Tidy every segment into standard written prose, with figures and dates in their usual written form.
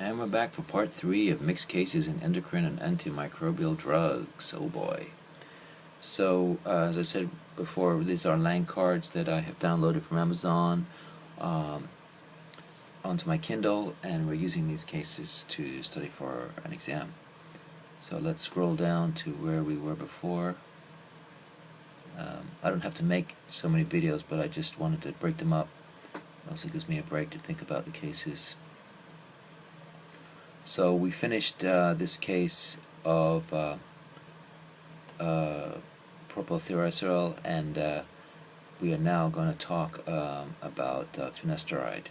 And we're back for part 3 of mixed cases in endocrine and antimicrobial drugs. Oh boy. So, as I said before, these are line cards that I have downloaded from Amazon onto my Kindle, and we're using these cases to study for an exam. So let's scroll down to where we were before. I don't have to make so many videos, but I just wanted to break them up. It also gives me a break to think about the cases. So we finished this case of propylthiouracil, and we are now going to talk about finasteride.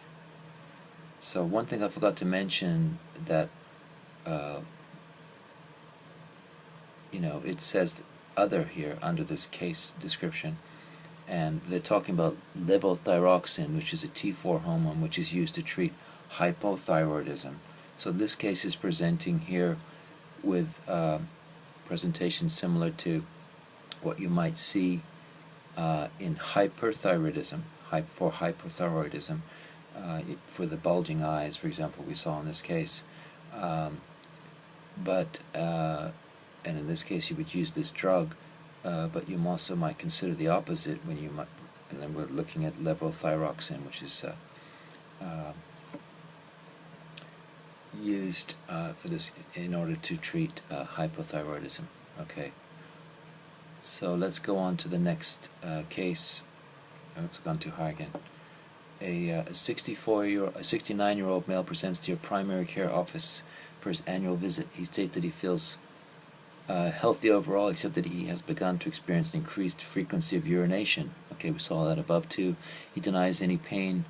So one thing I forgot to mention, that it says other here under this case description, and they're talking about levothyroxine, which is a T4 hormone which is used to treat hypothyroidism. So this case is presenting here with presentation similar to what you might see in hyperthyroidism, for hypothyroidism, for the bulging eyes, for example, we saw in this case. And in this case you would use this drug, but you also might consider the opposite when you might, and then we're looking at levothyroxine, which is used for this in order to treat hypothyroidism. Okay, so let's go on to the next case. Oops, gone too high again. A 69-year-old male presents to your primary care office for his annual visit. He states that he feels healthy overall, except that he has begun to experience an increased frequency of urination. Okay, we saw that above too. He denies any pain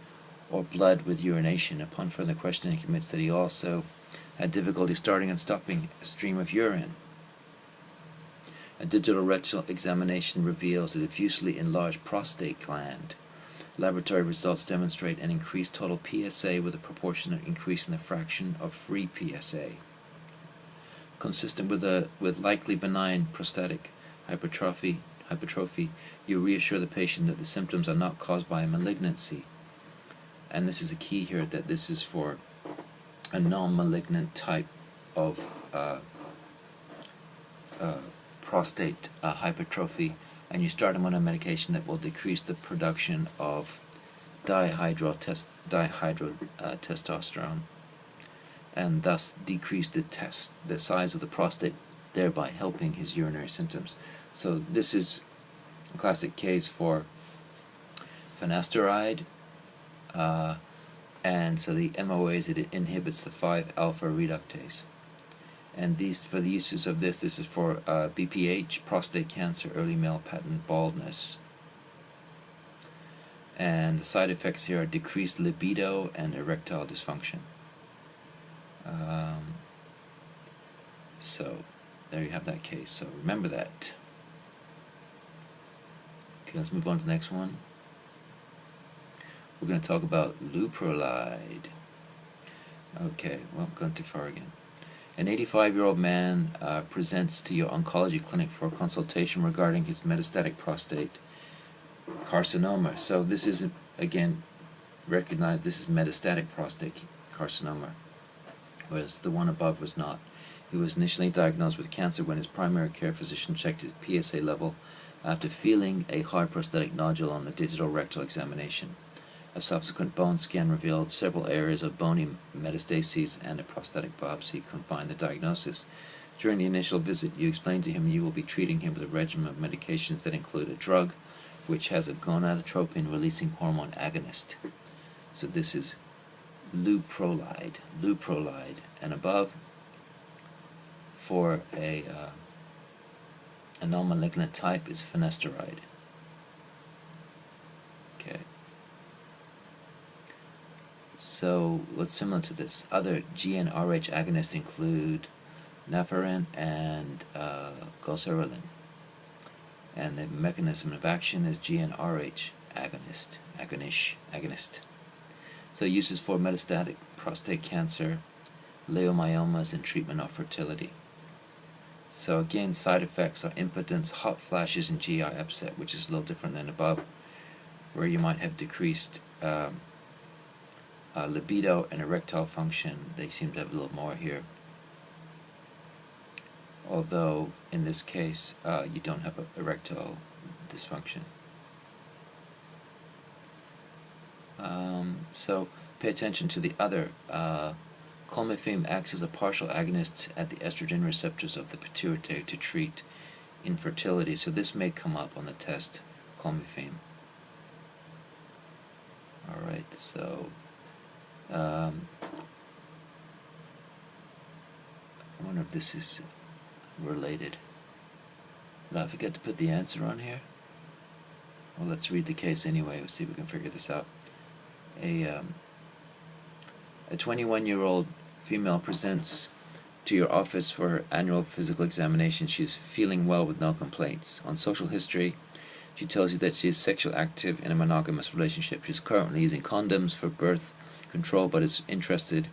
or blood with urination. Upon further questioning, he admits that he also had difficulty starting and stopping a stream of urine. A digital rectal examination reveals a diffusely enlarged prostate gland. Laboratory results demonstrate an increased total PSA with a proportionate increase in the fraction of free PSA. Consistent with likely benign prostatic hypertrophy, you reassure the patient that the symptoms are not caused by a malignancy. And this is a key here, that this is for a non-malignant type of prostate hypertrophy, and you start him on a medication that will decrease the production of dihydrotestosterone, and thus decrease the size of the prostate, thereby helping his urinary symptoms. So this is a classic case for finasteride, and so the MOA is that it inhibits the 5-alpha reductase. And for the uses of this is for BPH, prostate cancer, early male pattern baldness. And the side effects here are decreased libido and erectile dysfunction. So there you have that case. So remember that. Okay, let's move on to the next one. We're going to talk about luprolide. Okay, well, I'm going too far again. An 85-year-old man presents to your oncology clinic for a consultation regarding his metastatic prostate carcinoma. So this is, again, recognized, this is metastatic prostate carcinoma, whereas the one above was not. He was initially diagnosed with cancer when his primary care physician checked his PSA level after feeling a hard prostatic nodule on the digital rectal examination. A subsequent bone scan revealed several areas of bony metastases, and a prostatic biopsy confirmed the diagnosis. During the initial visit, you explained to him you will be treating him with a regimen of medications that include a drug which has a gonadotropin-releasing hormone agonist. So this is luprolide, and above for a non-malignant type is finasteride. Okay. So what's similar to this? Other GnRH agonists include naferin and goserelin, and the mechanism of action is GnRH agonist. So uses for metastatic prostate cancer, leiomyomas, and treatment of fertility. So again, side effects are impotence, hot flashes, and GI upset, which is a little different than above, where you might have decreased libido and erectile function, they seem to have a little more here. Although in this case you don't have erectile dysfunction. So pay attention to the other. Clomiphene acts as a partial agonist at the estrogen receptors of the pituitary to treat infertility. So this may come up on the test, clomiphene. Alright, so I wonder if this is related. Did I forget to put the answer on here? Well, let's read the case anyway. Let's see if we can figure this out. A 21-year-old female presents to your office for her annual physical examination. She is feeling well with no complaints. On social history, she tells you that she is sexually active in a monogamous relationship. She is currently using condoms for birth control, but is interested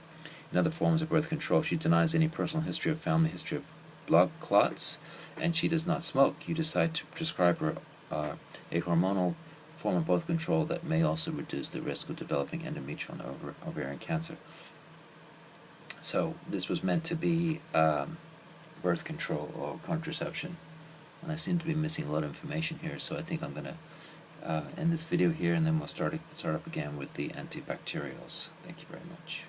in other forms of birth control. She denies any personal history or family history of blood clots, and she does not smoke. You decide to prescribe her a hormonal form of birth control that may also reduce the risk of developing endometrial and ovarian cancer. So this was meant to be birth control or contraception, and I seem to be missing a lot of information here, so I think I'm going to end this video here, and then we'll start up again with the antibacterials. Thank you very much.